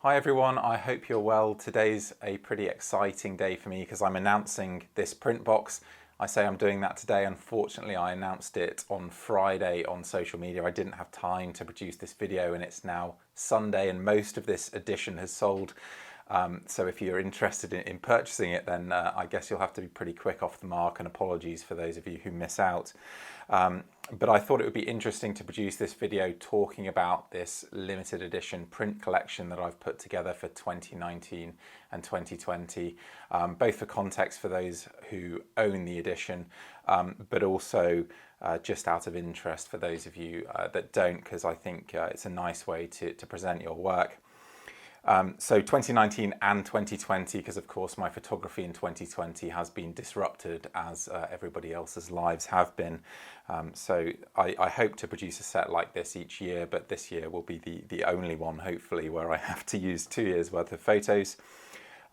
Hi everyone, I hope you're well. Today's a pretty exciting day for me because I'm announcing this print box. I say I'm doing that today. Unfortunately, I announced it on Friday on social media. I didn't have time to produce this video and it's now Sunday and most of this edition has sold. So if you're interested in purchasing it, then I guess you'll have to be pretty quick off the mark, and apologies for those of you who miss out. But I thought it would be interesting to produce this video talking about this limited edition print collection that I've put together for 2019 and 2020, both for context for those who own the edition, but also just out of interest for those of you that don't, because I think it's a nice way to present your work. So 2019 and 2020, because of course my photography in 2020 has been disrupted as everybody else's lives have been. So I hope to produce a set like this each year, but this year will be the only one, hopefully, where I have to use 2 years worth of photos.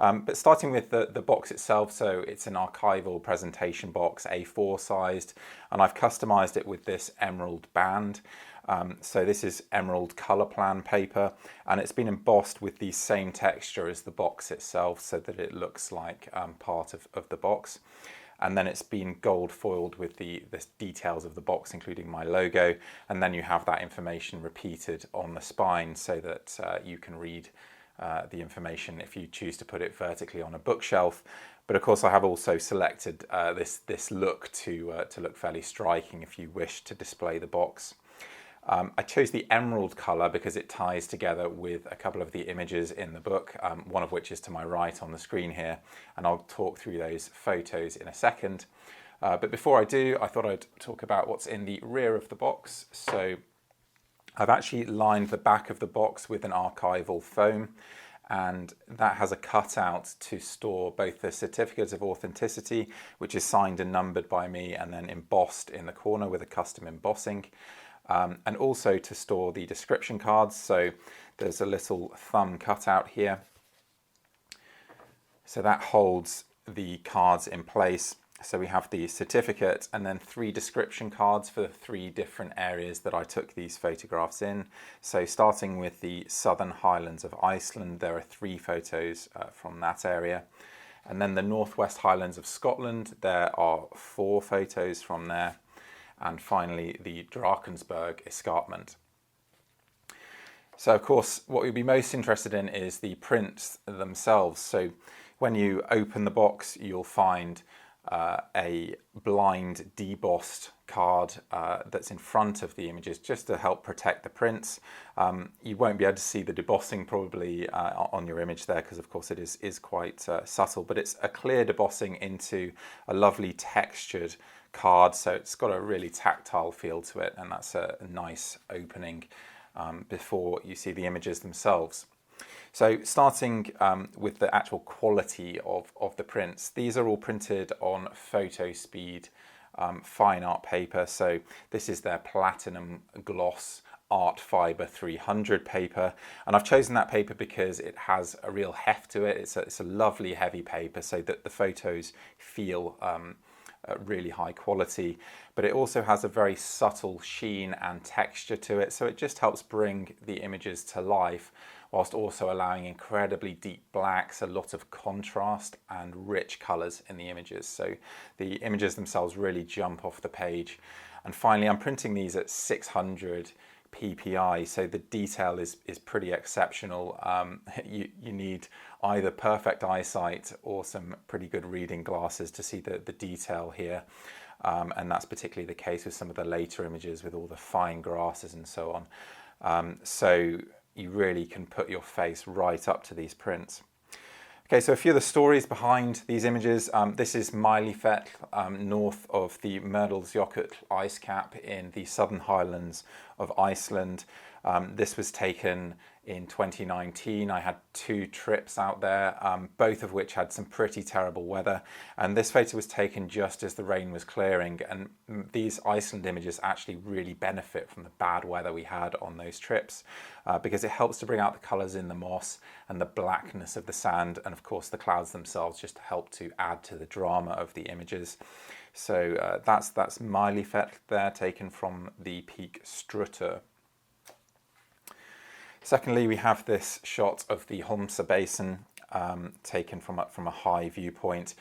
But starting with the box itself, so it's an archival presentation box, A4 sized, and I've customized it with this emerald band. So this is emerald color plan paper, and it's been embossed with the same texture as the box itself so that it looks like part of the box. And then it's been gold foiled with the details of the box, including my logo. And then you have that information repeated on the spine so that you can read the information if you choose to put it vertically on a bookshelf. But of course I have also selected this look to look fairly striking if you wish to display the box. I chose the emerald colour because it ties together with a couple of the images in the book, one of which is to my right on the screen here, and I'll talk through those photos in a second. But before I do, I thought I'd talk about what's in the rear of the box. So I've actually lined the back of the box with an archival foam, and that has a cutout to store both the certificate of authenticity, which is signed and numbered by me and then embossed in the corner with a custom embossing. And also to store the description cards. So there's a little thumb cutout here. So that holds the cards in place. So we have the certificate and then 3 description cards for the 3 different areas that I took these photographs in. So starting with the Southern Highlands of Iceland, there are 3 photos from that area. And then the Northwest Highlands of Scotland, there are 4 photos from there. And finally, the Drensberg escarpment. So of course, what you'll be most interested in is the prints themselves. So when you open the box, you'll find a blind debossed card that's in front of the images just to help protect the prints. You won't be able to see the debossing probably on your image there because of course it is quite subtle, but it's a clear debossing into a lovely textured card, so it's got a really tactile feel to it, and that's a nice opening before you see the images themselves. So starting with the actual quality of the prints, these are all printed on photo speed fine art paper. So this is their platinum gloss art fiber 300 paper, and I've chosen that paper because it has a real heft to it. It's a lovely heavy paper so that the photos feel really high quality, but it also has a very subtle sheen and texture to it, so it just helps bring the images to life whilst also allowing incredibly deep blacks, a lot of contrast and rich colours in the images. So the images themselves really jump off the page. And finally, I'm printing these at 600 PPI, so the detail is pretty exceptional. You need either perfect eyesight or some pretty good reading glasses to see the detail here, and that's particularly the case with some of the later images with all the fine grasses and so on. So you really can put your face right up to these prints. Okay, so a few of the stories behind these images. This is Mælifell, north of the Mýrdalsjökull ice cap in the Southern Highlands of Iceland. This was taken in 2019. I had 2 trips out there, both of which had some pretty terrible weather. And this photo was taken just as the rain was clearing. And these Iceland images actually really benefit from the bad weather we had on those trips because it helps to bring out the colours in the moss and the blackness of the sand. And of course, the clouds themselves just help to add to the drama of the images. So that's Mælifell there, taken from the peak Strutter. Secondly, we have this shot of the Homsa Basin taken from a high viewpoint.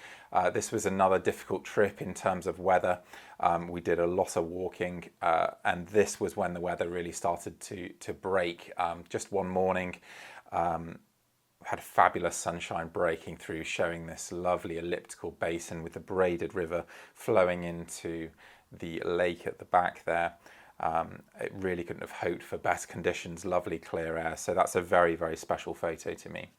This was another difficult trip in terms of weather. We did a lot of walking, and this was when the weather really started to break. Just one morning, had fabulous sunshine breaking through, showing this lovely elliptical basin with the braided river flowing into the lake at the back there. It really couldn't have hoped for better conditions, lovely clear air. So that's a very, very special photo to me.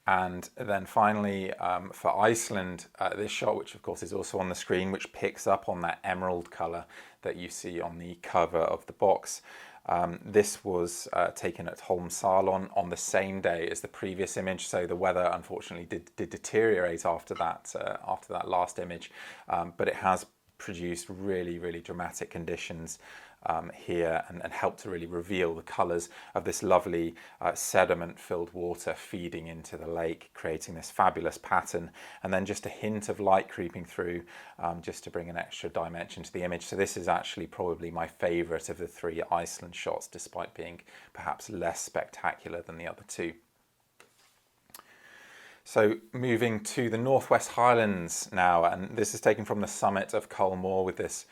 And then finally, for Iceland, this shot, which of course is also on the screen, which picks up on that emerald colour that you see on the cover of the box. This was taken at Holmsalon on the same day as the previous image, so the weather unfortunately did deteriorate after that last image, but it has produced really, really dramatic conditions here and helped to really reveal the colours of this lovely sediment-filled water feeding into the lake, creating this fabulous pattern, and then just a hint of light creeping through just to bring an extra dimension to the image. So this is actually probably my favourite of the three Iceland shots, despite being perhaps less spectacular than the other two. So moving to the Northwest Highlands now, and this is taken from the summit of Culmore with this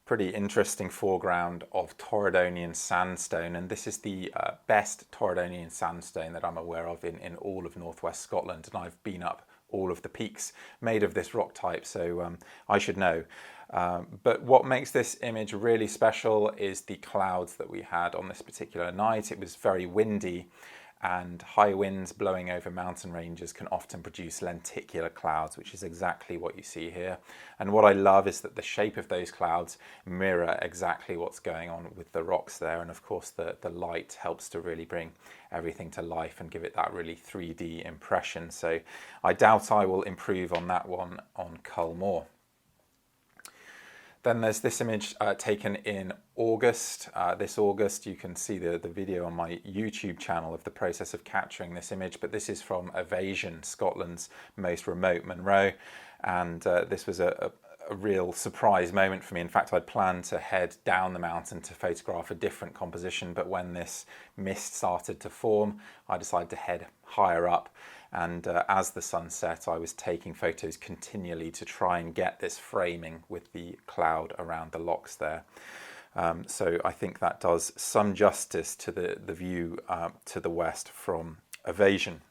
pretty interesting foreground of Torridonian sandstone, and this is the best Torridonian sandstone that I'm aware of in all of northwest Scotland, and I've been up all of the peaks made of this rock type, so I should know. But what makes this image really special is the clouds that we had on this particular night. It was very windy, and high winds blowing over mountain ranges can often produce lenticular clouds, which is exactly what you see here. And what I love is that the shape of those clouds mirror exactly what's going on with the rocks there, and of course the light helps to really bring everything to life and give it that really 3D impression. So I doubt I will improve on that one on Culmore. Then there's this image taken in August. This August, you can see the video on my YouTube channel of the process of capturing this image, but this is from Evasion, Scotland's most remote Munro, and this was a real surprise moment for me. In fact, I'd planned to head down the mountain to photograph a different composition, but when this mist started to form, I decided to head higher up. And as the sun set, I was taking photos continually to try and get this framing with the cloud around the locks there. So I think that does some justice to the view to the west from Evasion.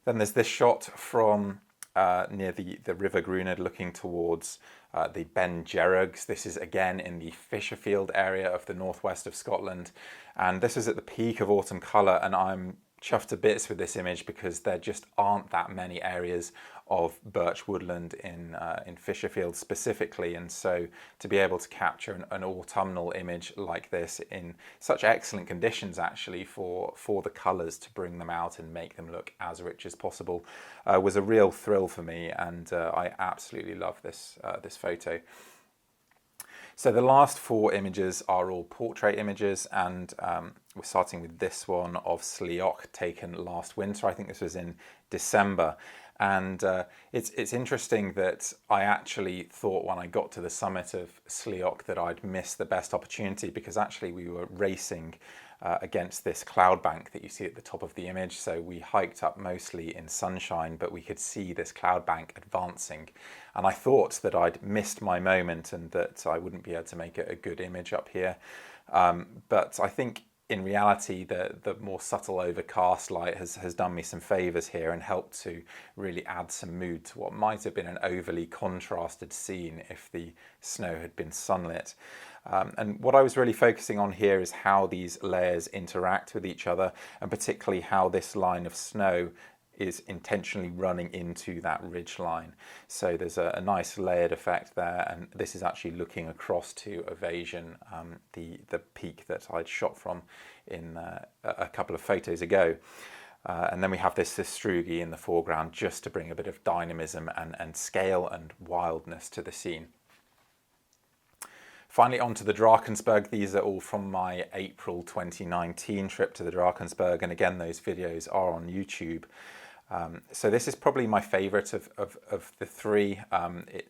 Then there's this shot from near the River Gruner looking towards the Ben Jerrogs. This is again in the Fisherfield area of the northwest of Scotland. And this is at the peak of autumn colour, and I'm chuffed to bits with this image because there just aren't that many areas of birch woodland in Fisherfield specifically, and so to be able to capture an autumnal image like this in such excellent conditions actually for the colours to bring them out and make them look as rich as possible was a real thrill for me, and I absolutely love this photo. So the last four images are all portrait images, and we're starting with this one of Sleoch taken last winter. I think this was in December. And it's interesting that I actually thought when I got to the summit of Sleoch that I'd missed the best opportunity, because actually we were racing against this cloud bank that you see at the top of the image. So we hiked up mostly in sunshine, but we could see this cloud bank advancing. And I thought that I'd missed my moment and that I wouldn't be able to make a good image up here. But I think in reality, the more subtle overcast light has done me some favours here and helped to really add some mood to what might have been an overly contrasted scene if the snow had been sunlit. And what I was really focusing on here is how these layers interact with each other, and particularly how this line of snow is intentionally running into that ridge line. So there's a nice layered effect there, and this is actually looking across to Evasion, the peak that I'd shot from in a couple of photos ago. And then we have this Strugi in the foreground just to bring a bit of dynamism and scale and wildness to the scene. Finally, on to the Drakensberg. These are all from my April 2019 trip to the Drakensberg, and again, those videos are on YouTube. So this is probably my favourite of the three.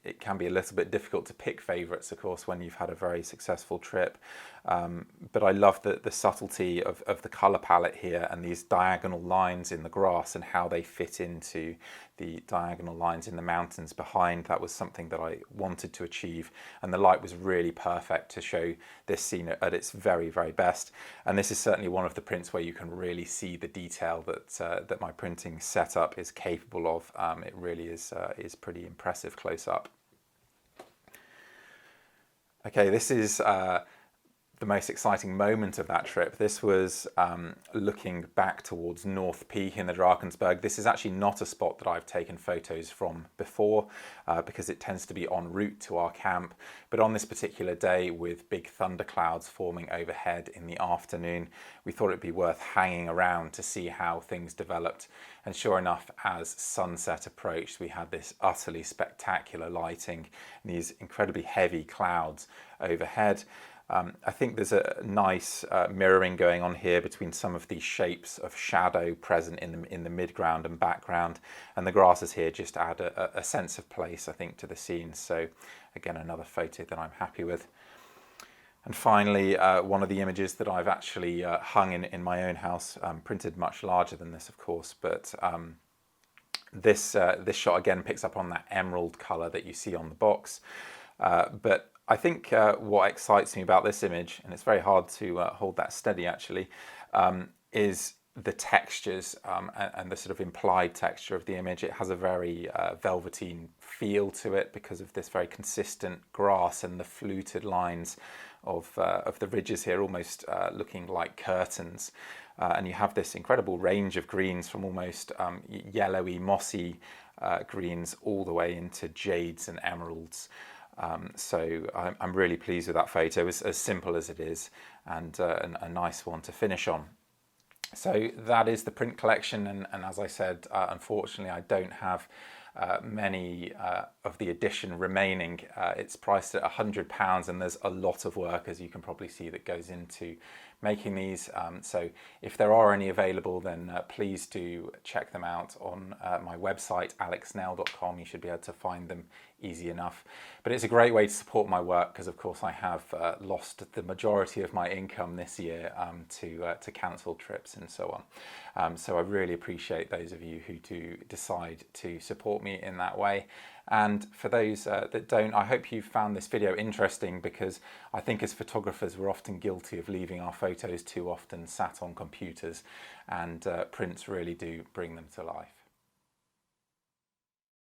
It can be a little bit difficult to pick favourites, of course, when you've had a very successful trip. But I love the subtlety of the colour palette here, and these diagonal lines in the grass and how they fit into the diagonal lines in the mountains behind. That was something that I wanted to achieve, and the light was really perfect to show this scene at its very, very best. And this is certainly one of the prints where you can really see the detail that my printing setup is capable of. It really is pretty impressive close up. Okay, this is the most exciting moment of that trip. This was looking back towards North Peak in the Drakensberg. This is actually not a spot that I've taken photos from before because it tends to be en route to our camp. But on this particular day, with big thunderclouds forming overhead in the afternoon, we thought it'd be worth hanging around to see how things developed. And sure enough, as sunset approached, we had this utterly spectacular lighting and these incredibly heavy clouds overhead. I think there's a nice mirroring going on here between some of these shapes of shadow present in the midground and background, and the grasses here just add a sense of place, I think, to the scene. So again, another photo that I'm happy with. And finally, one of the images that I've actually hung in my own house, printed much larger than this, of course, but this shot again picks up on that emerald colour that you see on the box. But I think what excites me about this image, and it's very hard to hold that steady actually, is the textures and the sort of implied texture of the image. It has a very velveteen feel to it because of this very consistent grass and the fluted lines of the ridges here, almost looking like curtains. And you have this incredible range of greens from almost yellowy, mossy greens all the way into jades and emeralds. So I'm really pleased with that photo, as simple as it is, and a nice one to finish on. So that is the print collection, and as I said, unfortunately I don't have many of the edition remaining. It's priced at £100, and there's a lot of work, as you can probably see, that goes into making these. So if there are any available, then please do check them out on my website, alexsnell.com. You should be able to find them easy enough. But it's a great way to support my work because, of course, I have lost the majority of my income this year to cancelled trips and so on. So I really appreciate those of you who do decide to support me in that way. And for those that don't, I hope you found this video interesting, because I think as photographers we're often guilty of leaving our photos too often sat on computers, and prints really do bring them to life.